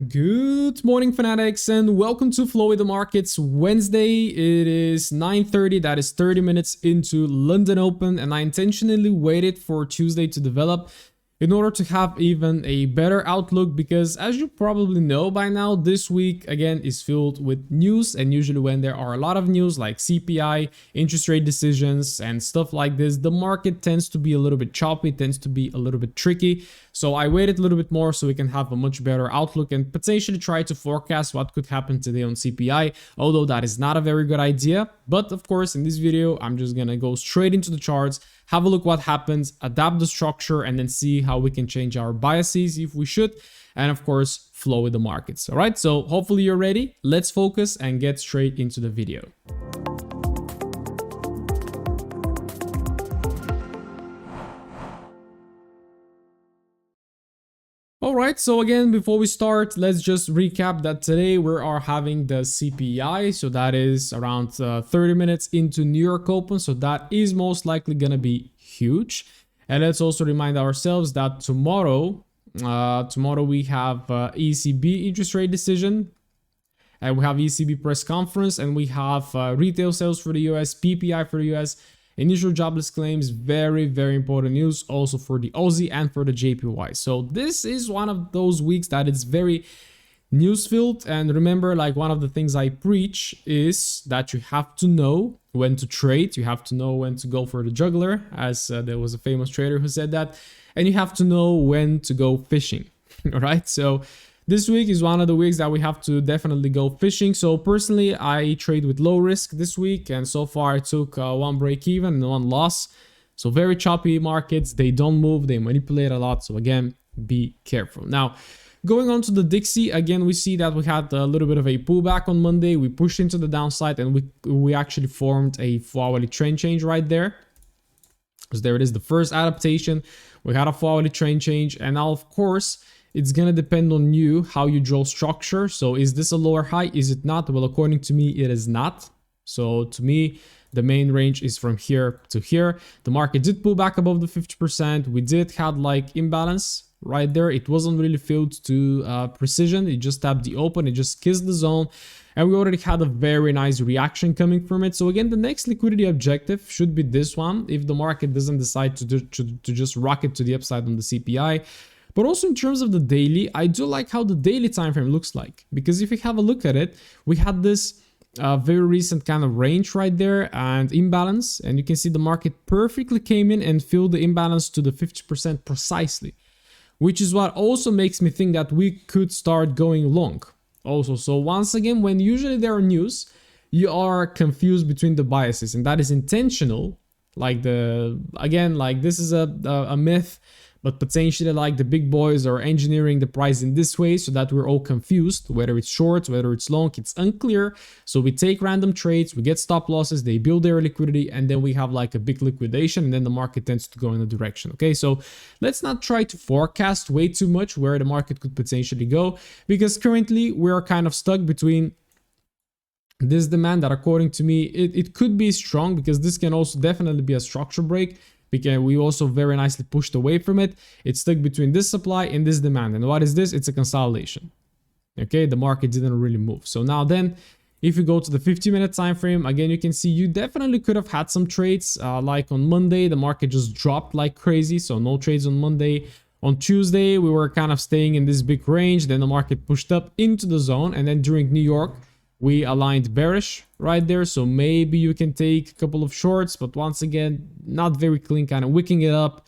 Good morning, fanatics, and welcome to Flow with the Markets Wednesday. It is 9:30, that is 30 minutes into London Open, and I intentionally waited for Tuesday to develop in order to have even a better outlook, because as you probably know by now, this week again is filled with news, and usually when there are a lot of news like CPI, interest rate decisions and stuff like this, the market tends to be a little bit choppy, tends to be a little bit tricky. So I waited a little bit more so we can have a much better outlook and potentially try to forecast what could happen today on CPI, although that is not a very good idea. But of course, in this video, I'm just gonna go straight into the charts, have a look what happens, adapt the structure, and then see how we can change our biases if we should, and of course, flow with the markets. All right, so hopefully you're ready. Let's focus and get straight into the video. Alright, so again, before we start, let's just recap that today we are having the CPI, so that is around 30 minutes into New York Open, so that is most likely gonna be huge. And let's also remind ourselves that tomorrow we have ECB interest rate decision, and we have ECB press conference, and we have retail sales for the US, PPI for the US, initial jobless claims, very important news also for the Aussie and for the JPY. So this is one of those weeks that is very news filled. And remember, like, one of the things I preach is that you have to know when to trade, you have to know when to go for the juggler, as there was a famous trader who said that, and you have to know when to go fishing. All right, so this week is one of the weeks that we have to definitely go fishing. So personally, I trade with low risk this week, and so far I took one break even and one loss. So very choppy markets, they don't move, they manipulate a lot. So again, be careful. Now, going on to the Dixie, again, we see that we had a little bit of a pullback on Monday. We pushed into the downside, and we actually formed a 4-hourly trend change right there. So there it is, the first adaptation. We had a 4-hourly trend change, and now of course, it's going to depend on you, how you draw structure. So is this a lower high? Is it not? Well, according to me, it is not. So to me, the main range is from here to here. The market did pull back above the 50%. We did have like imbalance right there. It wasn't really filled to precision. It just tapped the open. It just kissed the zone. And we already had a very nice reaction coming from it. So again, the next liquidity objective should be this one, if the market doesn't decide to just rocket to the upside on the CPI. But also in terms of the daily, I do like how the daily time frame looks like, because if you have a look at it, we had this very recent kind of range right there and imbalance, and you can see the market perfectly came in and filled the imbalance to the 50% precisely, which is what also makes me think that we could start going long also. So once again, when usually there are news, you are confused between the biases, and that is intentional. Like this is a myth, but potentially like the big boys are engineering the price in this way so that we're all confused, whether it's short, whether it's long, it's unclear. So we take random trades, we get stop losses, they build their liquidity, and then we have like a big liquidation, and then the market tends to go in a direction. Okay, so let's not try to forecast way too much where the market could potentially go, because currently we're kind of stuck between this demand that, according to me, it could be strong, because this can also definitely be a structure break. Because we also very nicely pushed away from it. It's stuck between this supply and this demand. And what is this? It's a consolidation. Okay, the market didn't really move. So now then, if you go to the 50-minute time frame, again, you can see you definitely could have had some trades. Like on Monday, the market just dropped like crazy. So no trades on Monday. On Tuesday, we were kind of staying in this big range. Then the market pushed up into the zone. And then during New York, we aligned bearish right there, so maybe you can take a couple of shorts, but once again, not very clean, kind of wicking it up,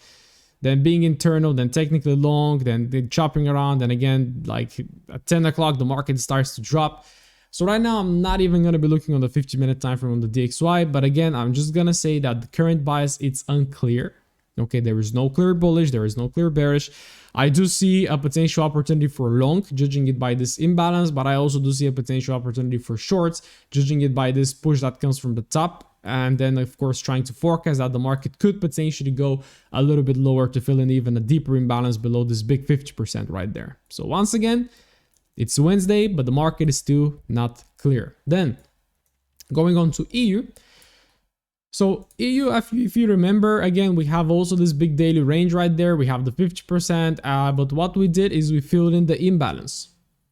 then being internal, then technically long, then chopping around, and again, like at 10 o'clock, the market starts to drop. So right now, I'm not even going to be looking on the 50-minute time frame on the DXY, but again, I'm just going to say that the current bias, it's unclear. Okay, there is no clear bullish, there is no clear bearish. I do see a potential opportunity for long, judging it by this imbalance, but I also do see a potential opportunity for shorts, judging it by this push that comes from the top. And then, of course, trying to forecast that the market could potentially go a little bit lower to fill in even a deeper imbalance below this big 50% right there. So once again, it's Wednesday, but the market is still not clear. Then, going on to EU. So EU, if you remember, again, we have also this big daily range right there. We have the 50%, but what we did is we filled in the imbalance.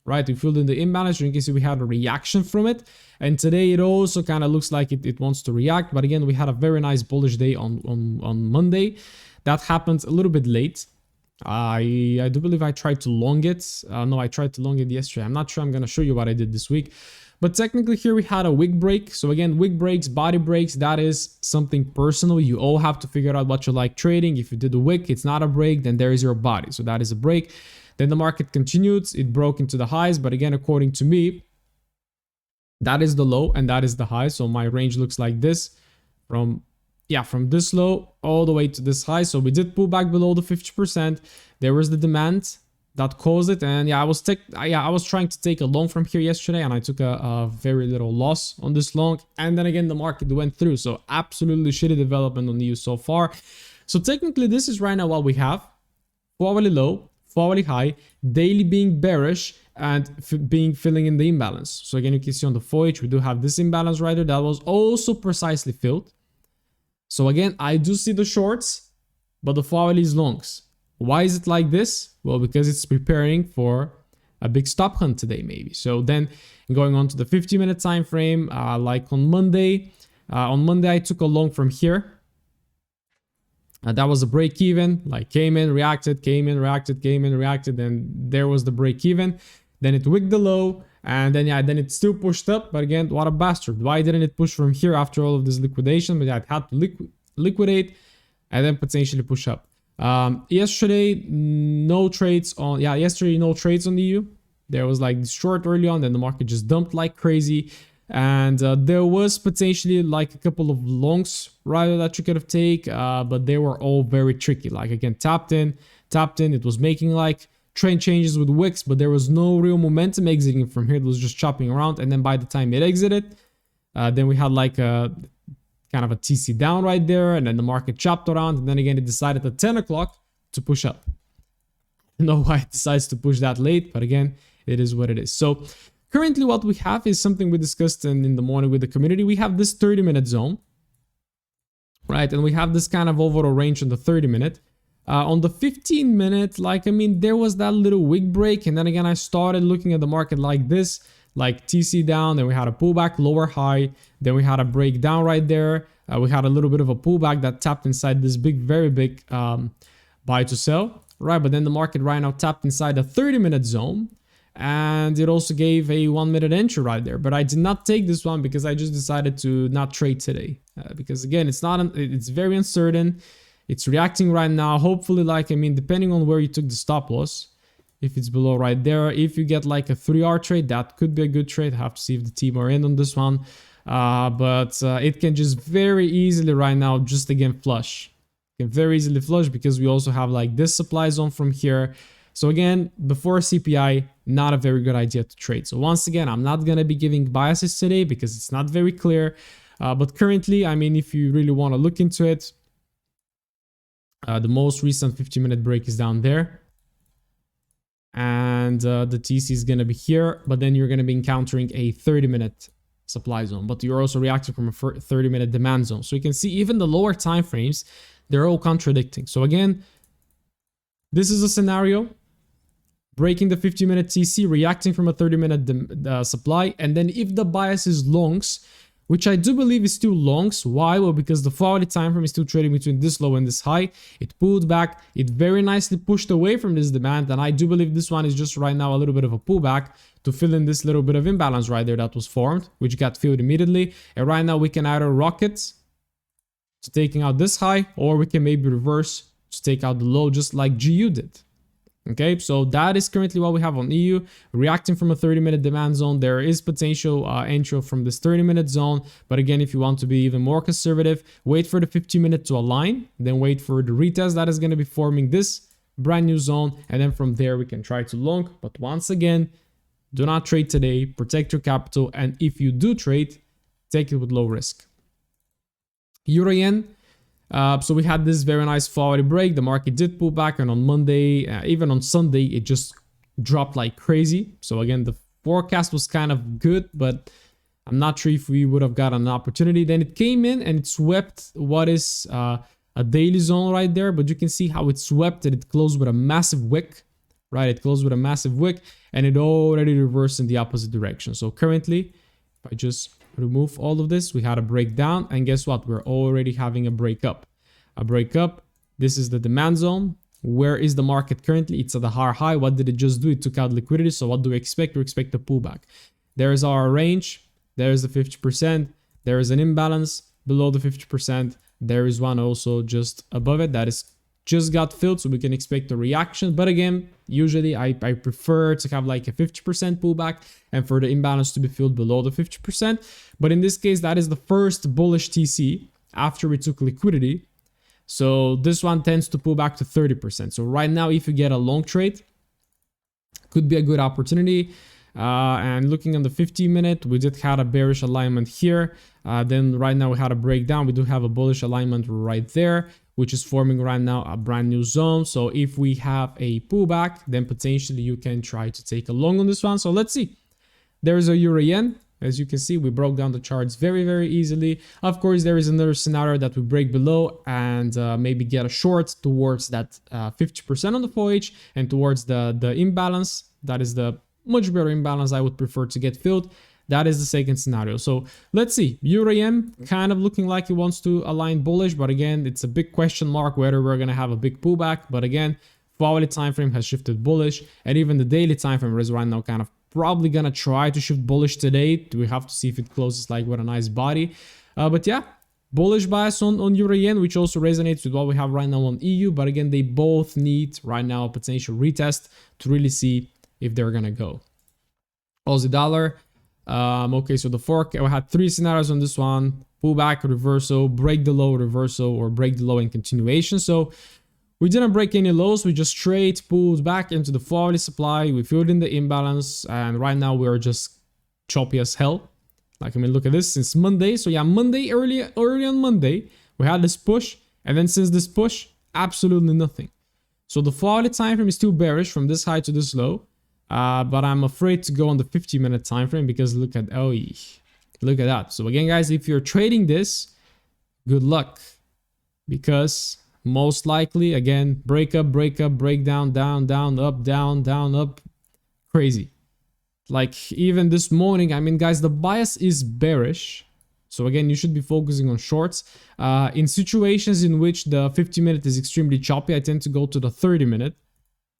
right? We filled in the imbalance. You can see we had a reaction from it. And today it also kind of looks like it wants to react. But again, we had a very nice bullish day on Monday. That happened a little bit late. I do believe I tried to long it. No, I tried to long it yesterday. I'm not sure I'm going to show you what I did this week. But technically here we had a wick break. So again, wick breaks, body breaks, that is something personal. You all have to figure out what you like trading. If you did a wick, it's not a break, then there is your body. So that is a break. Then the market continued. It broke into the highs. But again, according to me, that is the low and that is the high. So my range looks like this from this low all the way to this high. So we did pull back below the 50%. There was the demand that caused it. And I was trying to take a long from here yesterday, and I took a very little loss on this long. And then again, the market went through. So absolutely shitty development on EU so far. So technically, this is right now what we have: hourly low, hourly high, daily being bearish, and filling in the imbalance. So again, you can see on the 4H, we do have this imbalance right there that was also precisely filled. So again, I do see the shorts, but the hourly is longs. Why is it like this? Well, because it's preparing for a big stop hunt today, maybe. So then going on to the 50-minute time frame, like on Monday. On Monday, I took a long from here. That was a break even, like came in, reacted, came in, reacted, came in, reacted, and there was the break even. Then it wicked the low, and then then it still pushed up. But again, what a bastard. Why didn't it push from here after all of this liquidation? But it had to liquidate and then potentially push up. Yesterday, no trades on the EU. There was like this short early on, then the market just dumped like crazy. And there was potentially like a couple of longs rather that you could have taken, but they were all very tricky. Like again, tapped in, it was making like trend changes with wicks, but there was no real momentum exiting from here. It was just chopping around. And then by the time it exited, then we had like a kind of a TC down right there, and then the market chopped around, and then again it decided at 10 o'clock to push up. I don't know why it decides to push that late, but again, it is what it is. So currently what we have is something we discussed in the morning with the community. We have this 30-minute zone, right? And we have this kind of overall range on the 30-minute. On the 15-minute, there was that little wick break, and then again, I started looking at the market like this, like TC down, then we had a pullback, lower high, then we had a breakdown right there. We had a little bit of a pullback that tapped inside this very big buy to sell, right? But then the market right now tapped inside the 30-minute zone, and it also gave a 1-minute entry right there. But I did not take this one because I just decided to not trade today, because again, it's very uncertain. It's reacting right now. Hopefully, depending on where you took the stop loss, if it's below right there, if you get like a 3-hour trade, that could be a good trade. I have to see if the team are in on this one. But it can just very easily right now, just again, flush. It can very easily flush because we also have like this supply zone from here. So again, before CPI, not a very good idea to trade. So once again, I'm not going to be giving biases today because it's not very clear. But currently, if you really want to look into it, the most recent 50-minute break is down there. And the TC is going to be here, but then you're going to be encountering a 30-minute supply zone, but you're also reacting from a 30-minute demand zone. So you can see even the lower time frames, they're all contradicting. So again, this is a scenario: breaking the 50-minute TC, reacting from a 30-minute supply, and then if the bias is longs, which I do believe is still longs. Why? Well, because the hourly time frame is still trading between this low and this high. It pulled back. It very nicely pushed away from this demand. And I do believe this one is just right now a little bit of a pullback to fill in this little bit of imbalance right there that was formed, which got filled immediately. And right now we can either rocket to taking out this high, or we can maybe reverse to take out the low, just like GU did. Okay, so that is currently what we have on EU, reacting from a 30-minute demand zone. There is potential entry from this 30-minute zone, but again, if you want to be even more conservative, wait for the 50-minute to align, then wait for the retest that is going to be forming this brand new zone, and then from there we can try to long. But once again, do not trade today, protect your capital, and if you do trade, take it with low risk. Euro yen. So we had this very nice hourly break. The market did pull back, and on Monday, even on Sunday, it just dropped like crazy. So again, the forecast was kind of good, but I'm not sure if we would have got an opportunity. Then it came in and it swept what is a daily zone right there, but you can see how it swept and it closed with a massive wick right? It closed with a massive wick and it already reversed in the opposite direction. So currently, if I just remove all of this, we had a breakdown, and guess what? We're already having a breakup. A breakup. This is the demand zone. Where is the market currently? It's at a higher high. What did it just do? It took out liquidity. So what do we expect? We expect a pullback. There is our range. There is the 50%. There is an imbalance below the 50%. There is one also just above it that is just got filled, so we can expect a reaction. But again, usually I prefer to have like a 50% pullback and for the imbalance to be filled below the 50%. But in this case, that is the first bullish TC after we took liquidity. So this one tends to pull back to 30%. So right now, if you get a long trade, could be a good opportunity. And looking on the 15-minute, we did have a bearish alignment here. Then right now we had a breakdown. We do have a bullish alignment right there, which is forming right now a brand new zone. So if we have a pullback, then potentially you can try to take a long on this one. So let's see. There is a euro yen. As you can see, we broke down the charts very, very easily. Of course, there is another scenario that we break below and maybe get a short towards that 50% on the 4H and towards the imbalance. That is the much better imbalance I would prefer to get filled. That is the second scenario. So let's see. Euro yen kind of looking like it wants to align bullish, but again, it's a big question mark whether we're going to have a big pullback. But again, hourly time frame has shifted bullish, and even the daily time frame is right now kind of probably gonna try to shift bullish today. We have to see if it closes like with a nice body. But yeah, bullish bias on euro yen, which also resonates with what we have right now on EU. But again, they both need right now a potential retest to really see if they're gonna go. Aussie dollar. Okay, so the fork, we had three scenarios on this one: pullback, reversal, break the low, reversal, or break the low and continuation. So we didn't break any lows. We just straight pulled back into the hourly supply. We filled in the imbalance, and right now we're just choppy as hell. Like, I mean, look at this since Monday. So yeah, Monday, early on Monday, we had this push, and then since this push, absolutely nothing. So the hourly time frame is still bearish from this high to this low, but I'm afraid to go on the 50-minute time frame because look at look at that. So again, guys, if you're trading this, good luck, because most likely, again, break up, break down, down, down, up. Crazy. Like even this morning, I mean, guys, the bias is bearish. So again, you should be focusing on shorts. In situations in which the 50-minute is extremely choppy, I tend to go to the 30-minute.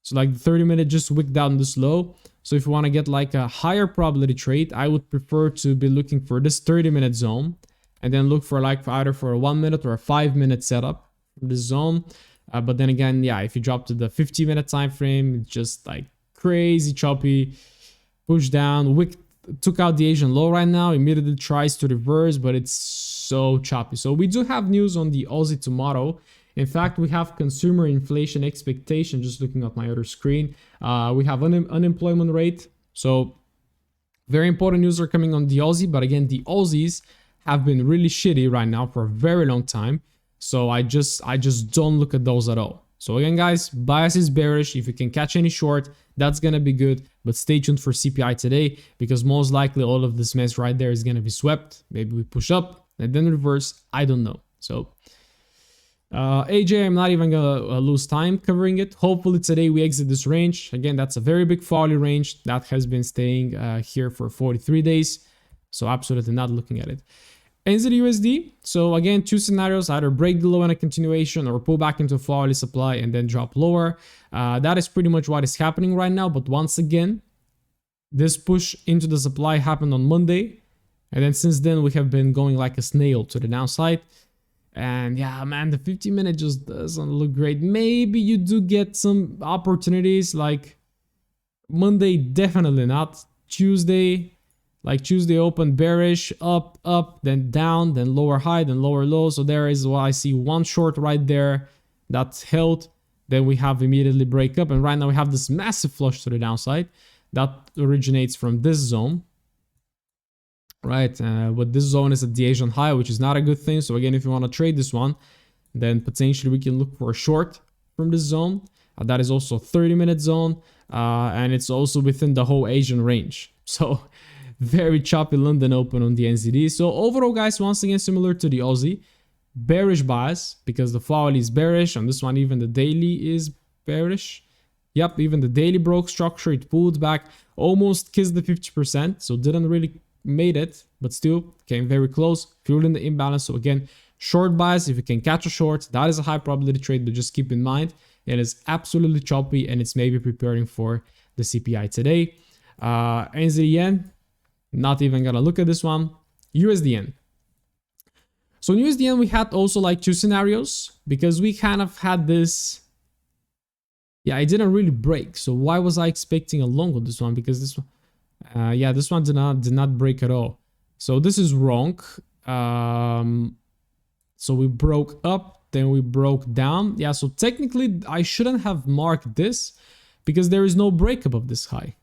So like the 30-minute just wick down this low. So if you want to get like a higher probability trade, I would prefer to be looking for this 30-minute zone and then look for like either for a 1-minute or a 5-minute setup. The zone, but then again, yeah, if you drop to the 50-minute time frame, it's just like crazy choppy, push down, wick took out the Asian low right now, immediately tries to reverse, but it's so choppy. So we do have news on the Aussie tomorrow. In fact, we have consumer inflation expectation. Just looking at my other screen, we have unemployment rate. So very important news are coming on the Aussie, but again, the Aussies have been really shitty right now for a very long time. So I just don't look at those at all. So again, guys, bias is bearish. If you can catch any short, that's going to be good. But stay tuned for CPI today, because most likely all of this mess right there is going to be swept. Maybe we push up and then reverse. I don't know. So AJ, I'm not even going to lose time covering it. Hopefully today we exit this range. Again, that's a very big hourly range that has been staying here for 43 days. So absolutely not looking at it. NZDUSD, so again, two scenarios: either break the low and a continuation, or pull back into hourly supply and then drop lower. That is pretty much what is happening right now. But once again, this push into the supply happened on Monday, and then since then we have been going like a snail to the downside. And yeah, man, the 50-minute just doesn't look great. Maybe you do get some opportunities, like Monday, definitely not. Tuesday open bearish, up, then down, then lower high, then lower low. So there is what I see, one short right there that's held. Then we have immediately break up, and right now we have this massive flush to the downside that originates from this zone, right? But this zone is at the Asian high, which is not a good thing. So again, if you want to trade this one, then potentially we can look for a short from this zone. That is also a 30-minute zone, and it's also within the whole Asian range. So very choppy London open on the NZD. So overall, guys, once again, similar to the Aussie, bearish bias because the hourly is bearish. On this one, even the daily is bearish. Yep, even the daily broke structure, it pulled back, almost kissed the 50%, so didn't really made it, but still came very close, fueling the imbalance. So again, short bias, if you can catch a short, that is a high probability trade, but just keep in mind, it is absolutely choppy and it's maybe preparing for the CPI today. NZD yen, not even gonna look at this one. USD So in USD we had also like two scenarios, because we kind of had this, yeah, it didn't really break. So why was I expecting a long on this one? Because this one, yeah, this one did not break at all. So this is wrong. So we broke up, then we broke down. Yeah, so technically I shouldn't have marked this because there is no breakup of this high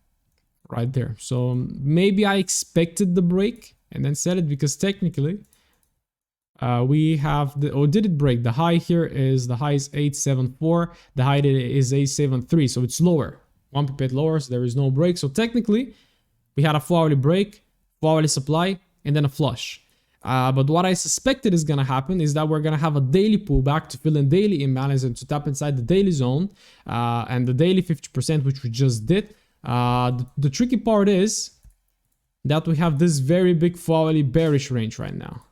right there. So maybe I expected the break and then set it, because technically we have the, or did it break? The high here is, the high is 874, the high is 873, so it's lower, 1 pip lower, so there is no break. So technically we had a 4-hourly break, 4-hourly supply, and then a flush. But what I suspected is gonna happen is that we're gonna have a daily pullback to fill in daily imbalance and to tap inside the daily zone and the daily 50%, which we just did. The tricky part is that we have this very big 4-hourly bearish range right now.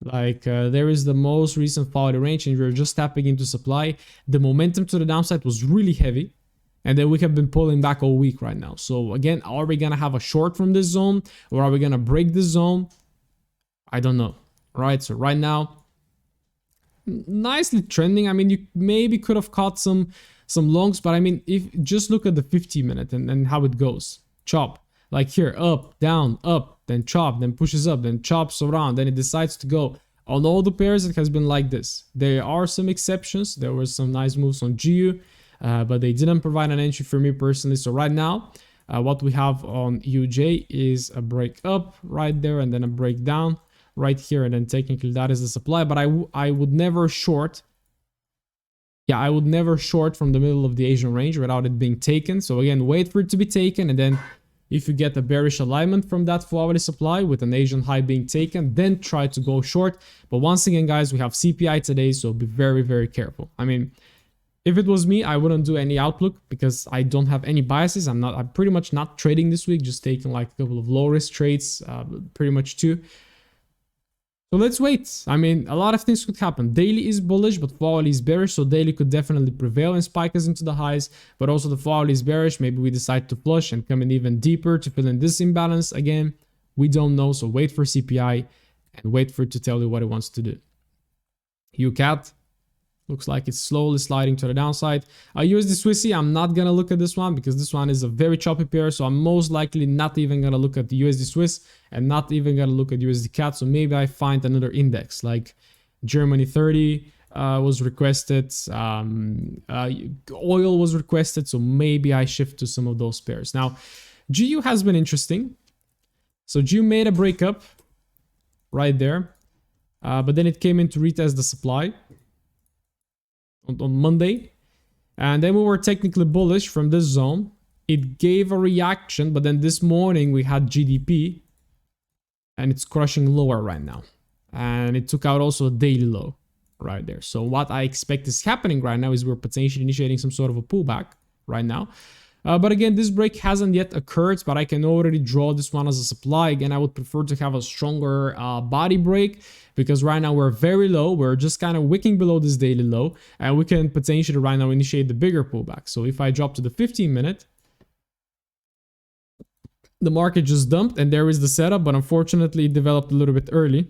Like there is the most recent 4-hourly range, and we're just tapping into supply. The momentum to the downside was really heavy, and then we have been pulling back all week right now. So again, are we gonna have a short from this zone, or are we gonna break this zone? I don't know, right? So right now, nicely trending. I mean, you maybe could have caught some longs, but I mean, if just look at the 50-minute and how it goes. Chop, like here, up, down, up, then chop, then pushes up, then chops around, then it decides to go. On all the pairs, it has been like this. There are some exceptions. There were some nice moves on GU, but they didn't provide an entry for me personally. So right now, what we have on EUJ is a break up right there, and then a break down right here, and then technically that is the supply. But I would never short. Yeah, I would never short from the middle of the Asian range without it being taken. So again, wait for it to be taken, and then if you get a bearish alignment from that 4-hourly supply with an Asian high being taken, then try to go short. But once again, guys, we have CPI today, so be very, very careful. I mean, if it was me, I wouldn't do any outlook because I don't have any biases. I'm pretty much not trading this week, just taking like a couple of low risk trades, pretty much too. So let's wait. I mean, a lot of things could happen. Daily is bullish, but 4-hourly is bearish. So daily could definitely prevail and spike us into the highs, but also the 4-hourly is bearish. Maybe we decide to flush and come in even deeper to fill in this imbalance. Again, we don't know. So wait for CPI and wait for it to tell you what it wants to do. UCAT looks like it's slowly sliding to the downside. USD Swissy, I'm not going to look at this one because this one is a very choppy pair. So I'm most likely not even going to look at the USD Swiss and not even going to look at USD CAT. So maybe I find another index like Germany 30 was requested. Oil was requested. So maybe I shift to some of those pairs. Now, GU has been interesting. So GU made a breakup right there. But then it came in to retest the supply on Monday, and then we were technically bullish from this zone. It gave a reaction, but then this morning we had GDP and it's crushing lower right now, and it took out also a daily low right there. So what I expect is happening right now is we're potentially initiating some sort of a pullback right now. But again, this break hasn't yet occurred, but I can already draw this one as a supply. Again, I would prefer to have a stronger body break because right now we're very low. We're just kind of wicking below this daily low, and we can potentially right now initiate the bigger pullback. So if I drop to the 15-minute, the market just dumped, and there is the setup, but unfortunately it developed a little bit early.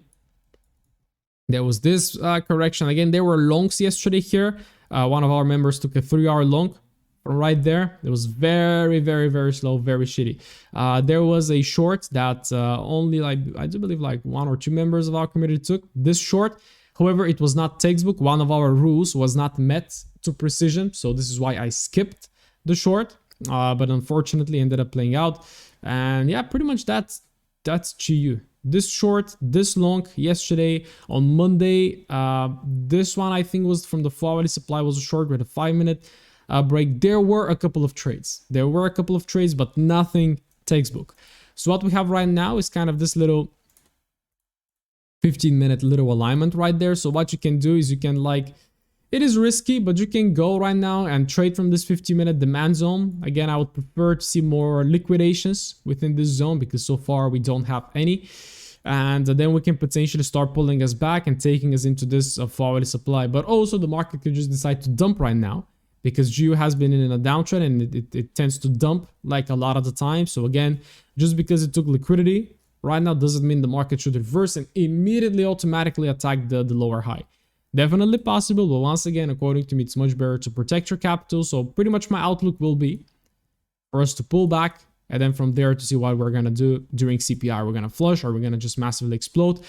There was this correction. Again, there were longs yesterday here. One of our members took a 3-hour long. Right there, it was very, very, very slow, very shitty. There was a short that only like, I do believe like 1 or 2 members of our community took this short. However, it was not textbook. One of our rules was not met to precision. So this is why I skipped the short, but unfortunately ended up playing out. And yeah, pretty much that's GU. This short, this long yesterday on Monday. This one I think was from the 4-hourly supply, was a short with a 5-minute break. There were a couple of trades. But nothing textbook. So what we have right now is kind of this little 15-minute little alignment right there. So what you can do is you can like It is risky, but you can go right now and trade from this 50-minute demand zone. Again, I would prefer to see more liquidations within this zone because so far we don't have any. And then we can potentially start pulling us back and taking us into this forward supply. But also the market could just decide to dump right now because GU has been in a downtrend and it tends to dump like a lot of the time. So again, just because it took liquidity right now doesn't mean the market should reverse and immediately automatically attack the lower high. Definitely possible, but once again, according to me, it's much better to protect your capital. So pretty much my outlook will be for us to pull back, and then from there to see what we're going to do during CPI. We're going to flush or we're going to just massively explode.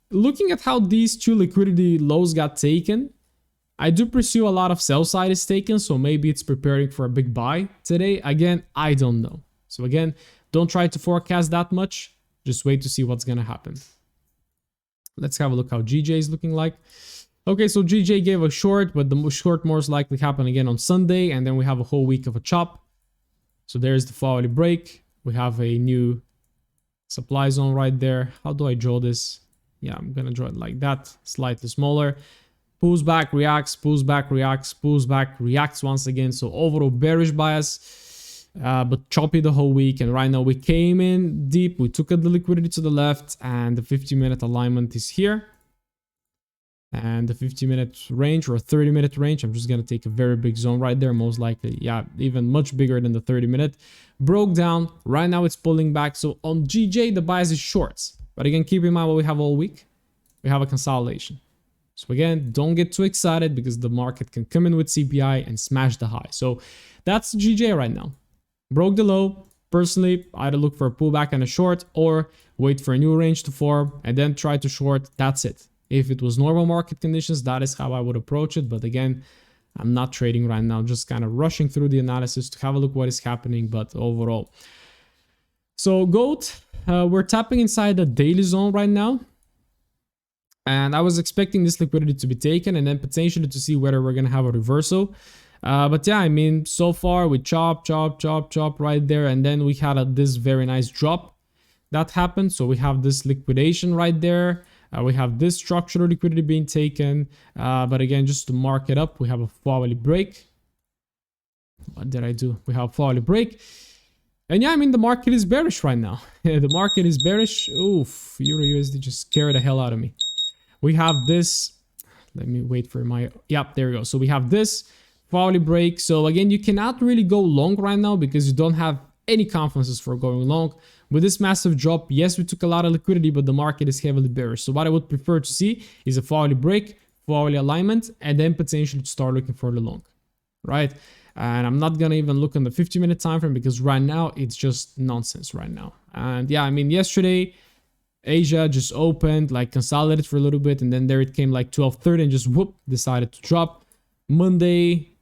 Looking at how these two liquidity lows got taken, I do pursue a lot of sell side is taken, so maybe it's preparing for a big buy today. Again, I don't know. So again, don't try to forecast that much. Just wait to see what's going to happen. Let's have a look how GJ is looking like. Okay, so GJ gave a short, but the short most likely happen again on Sunday, and then we have a whole week of a chop. So there's the hourly break. We have a new supply zone right there. How do I draw this? Yeah, I'm gonna draw it like that, slightly smaller. Pulls back, reacts, pulls back, reacts, pulls back, reacts once again. So overall bearish bias, but choppy the whole week. And right now we came in deep. We took the liquidity to the left, and the 50-minute alignment is here. And the 50-minute range or a 30-minute range, I'm just going to take a very big zone right there, most likely. Yeah, even much bigger than the 30-minute. Broke down. Right now it's pulling back. So on GJ, the bias is shorts. But again, keep in mind what we have all week. We have a consolidation. So again, don't get too excited because the market can come in with CPI and smash the high. So that's GJ right now. Broke the low. Personally, either look for a pullback and a short or wait for a new range to form and then try to short. That's it. If it was normal market conditions, that is how I would approach it. But again, I'm not trading right now, just kind of rushing through the analysis to have a look what is happening. But overall, so gold, we're tapping inside the daily zone right now. And I was expecting this liquidity to be taken and then potentially to see whether we're going to have a reversal. But yeah, I mean, so far we chop right there. And then we had this very nice drop that happened. So we have this liquidation right there. We have this structural liquidity being taken. But again, just to mark it up, we have a hourly break. What did I do? We have a hourly break. And yeah, I mean, the market is bearish right now. The market is bearish. Oof, EURUSD just scared the hell out of me. We have this. Let me wait for my... Yep, there we go. So we have this hourly break. So again, you cannot really go long right now because you don't have any confidences for going long. With this massive drop, yes, we took a lot of liquidity, but the market is heavily bearish. So what I would prefer to see is a hourly break, hourly alignment, and then potentially to start looking for the long, right? And I'm not going to even look on the 50-minute time frame because right now it's just nonsense right now. And yeah, I mean, yesterday, Asia just opened, like consolidated for a little bit, and then there it came like 12:30 and just whoop, decided to drop. Monday,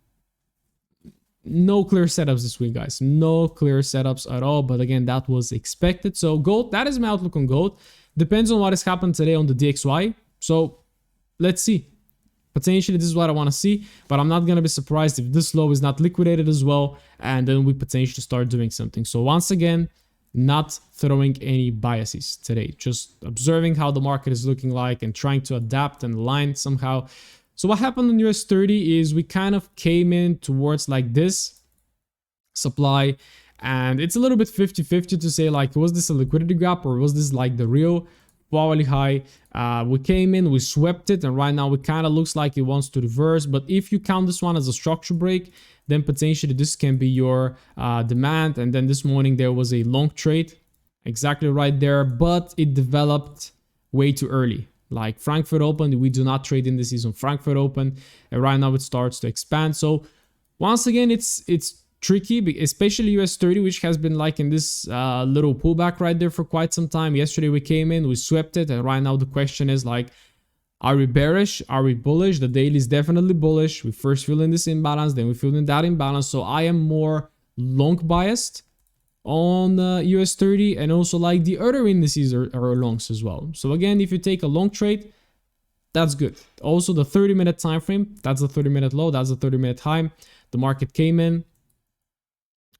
no clear setups this week, guys. No clear setups at all. But again, that was expected. So gold, that is my outlook on gold. Depends on what has happened today on the DXY. So let's see. Potentially, this is what I want to see. But I'm not going to be surprised if this low is not liquidated as well. And then we potentially start doing something. So once again, not throwing any biases today. Just observing how the market is looking like and trying to adapt and align somehow. So what happened on US 30 is we kind of came in towards like this supply, and it's a little bit 50-50 to say like, was this a liquidity gap or was this like the real hourly high? We came in, we swept it, and right now it kind of looks like it wants to reverse. But if you count this one as a structure break, then potentially this can be your demand. And then this morning there was a long trade exactly right there, but it developed way too early. Like Frankfurt Open, we do not trade indices on Frankfurt Open, and right now it starts to expand. So once again, it's tricky, especially US 30, which has been like in this little pullback right there for quite some time. Yesterday we came in, we swept it, and right now the question is like, are we bearish? Are we bullish? The daily is definitely bullish. We first feel in this imbalance, then we feel in that imbalance. So I am more long biased on US 30, and also like the other indices are longs as well. So again, if you take a long trade, that's good. Also the 30-minute time frame, that's the 30-minute low, that's the 30-minute high. The market came in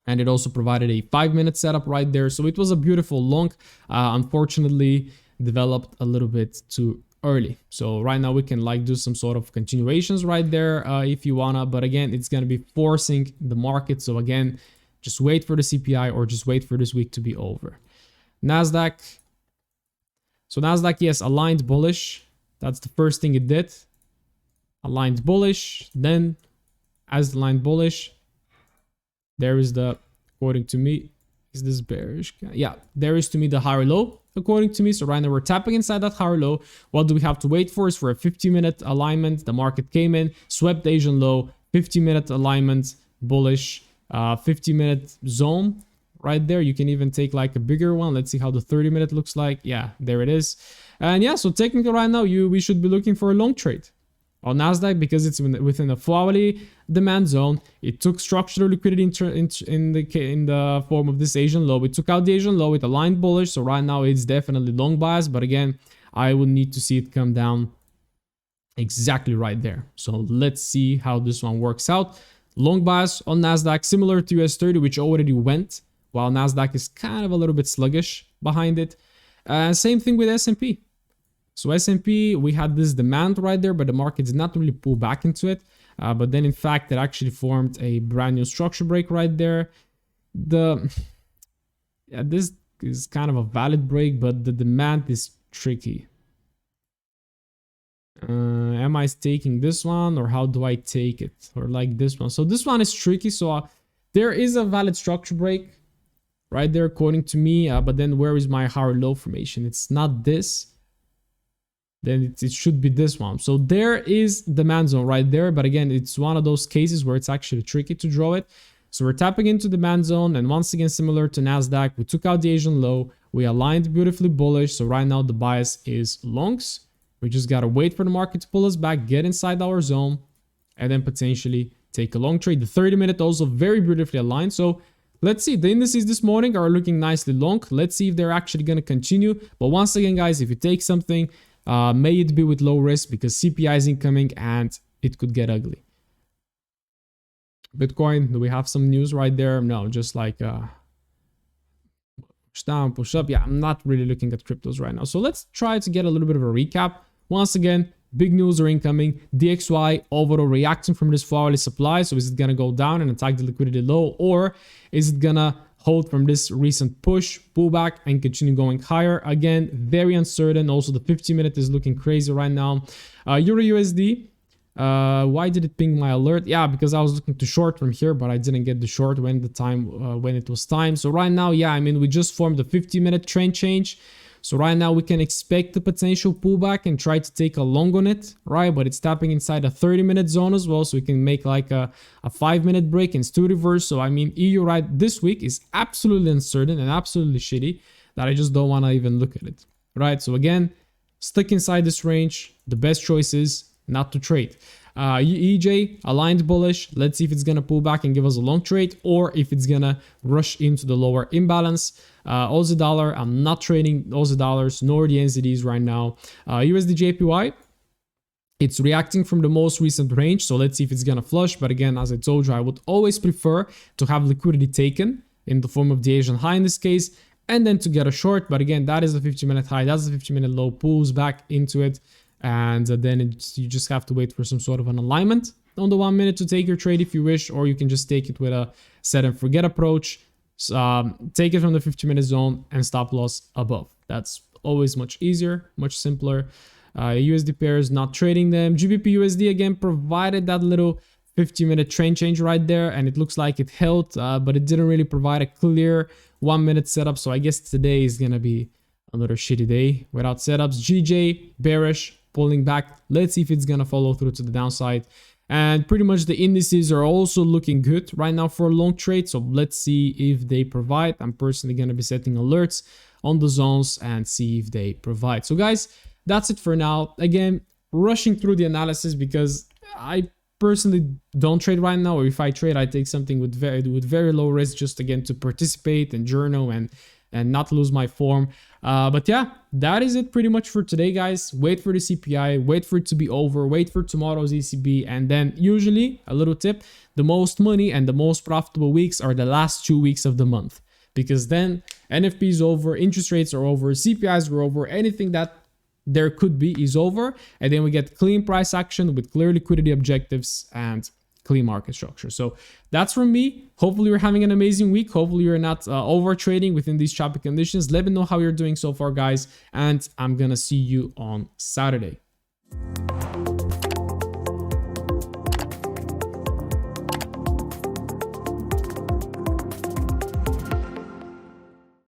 and it also provided a 5-minute setup right there. So it was a beautiful long, unfortunately developed a little bit too early. So right now we can like do some sort of continuations right there if you wanna, but again, it's gonna be forcing the market. So again, just wait for the CPI or just wait for this week to be over. Nasdaq. So Nasdaq, yes, aligned bullish. That's the first thing it did. Aligned bullish. Then as aligned bullish, there is the, according to me, is this bearish? Yeah, there is to me the higher low, according to me. So right now we're tapping inside that higher low. What do we have to wait for is for a 50-minute alignment. The market came in, swept the Asian low, 50-minute alignment, bullish, 50-minute zone right there. You can even take like a bigger one. Let's see how the 30-minute looks like. Yeah, there it is. And yeah, so technically right now we should be looking for a long trade on Nasdaq because it's within a 4-hourly demand zone. It took structural liquidity in the form of this Asian low. It took out the Asian low. It aligned bullish. So right now it's definitely long bias. But again, I would need to see it come down exactly right there. So let's see how this one works out. Long bias on Nasdaq, similar to US30, which already went, while Nasdaq is kind of a little bit sluggish behind it. Same thing with S&P. So S&P, we had this demand right there, but the market did not really pull back into it. But then in fact, it actually formed a brand new structure break right there. This is kind of a valid break, but the demand is tricky. Am I taking this one or how do I take it? Or like this one. So this one is tricky. So there is a valid structure break right there, according to me. But then where is my higher low formation? It's not this. Then it should be this one. So there is demand zone right there. But again, it's one of those cases where it's actually tricky to draw it. So we're tapping into demand zone. And once again, similar to Nasdaq, we took out the Asian low. We aligned beautifully bullish. So right now the bias is longs. We just got to wait for the market to pull us back, get inside our zone, and then potentially take a long trade. The 30-minute also very beautifully aligned. So let's see. The indices this morning are looking nicely long. Let's see if they're actually going to continue. But once again, guys, if you take something, may it be with low risk because CPI is incoming and it could get ugly. Bitcoin, do we have some news right there? No, just like push down, push up. Yeah, I'm not really looking at cryptos right now. So let's try to get a little bit of a recap. Once again, big news are incoming. DXY overall reacting from this 4-hourly supply. So is it going to go down and attack the liquidity low, or is it going to hold from this recent push, pullback, and continue going higher? Again, very uncertain. Also, the 50-minute is looking crazy right now. EURUSD. Why did it ping my alert? Yeah, because I was looking to short from here, but I didn't get the short when it was time. So right now, yeah, I mean, we just formed a 50-minute trend change. So right now we can expect the potential pullback and try to take a long on it, right? But it's tapping inside a 30-minute zone as well. So we can make like a 5-minute break and still reverse. So I mean, EU right this week is absolutely uncertain and absolutely shitty that I just don't want to even look at it, right? So again, stick inside this range. The best choice is not to trade. EJ aligned bullish. Let's see if it's gonna pull back and give us a long trade, or if it's gonna rush into the lower imbalance. Aussie dollar, I'm not trading Aussie dollars nor the NZDs right now. USDJPY, it's reacting from the most recent range, so let's see if it's gonna flush. But again, as I told you, I would always prefer to have liquidity taken in the form of the Asian high in this case, and then to get a short. But again, that is the 50-minute high, that's the 50-minute low, pulls back into it. And then you just have to wait for some sort of an alignment on the 1 minute to take your trade if you wish, or you can just take it with a set and forget approach. Take it from the 50-minute zone and stop loss above. That's always much easier, much simpler. USD pairs, not trading them. GBPUSD again provided that little 50-minute trend change right there, and it looks like it held, but it didn't really provide a clear 1 minute setup. So I guess today is gonna be another shitty day without setups. GJ bearish, pulling back. Let's see if it's gonna follow through to the downside. And pretty much the indices are also looking good right now for a long trade. So let's see if they provide. I'm personally gonna be setting alerts on the zones and see if they provide. So guys, that's it for now. Again, rushing through the analysis because I personally don't trade right now, or if I trade, I take something with very low risk, just again to participate and journal and not lose my form. But yeah, that is it pretty much for today, guys. Wait for the CPI, wait for it to be over, wait for tomorrow's ECB, and then usually, a little tip, the most money and the most profitable weeks are the last 2 weeks of the month, because then NFP is over, interest rates are over, CPIs are over, anything that there could be is over, and then we get clean price action with clear liquidity objectives and clean market structure. So that's from me. Hopefully you're having an amazing week. Hopefully you're not over trading within these choppy conditions. Let me know how you're doing so far, guys, and I'm gonna see you on Saturday.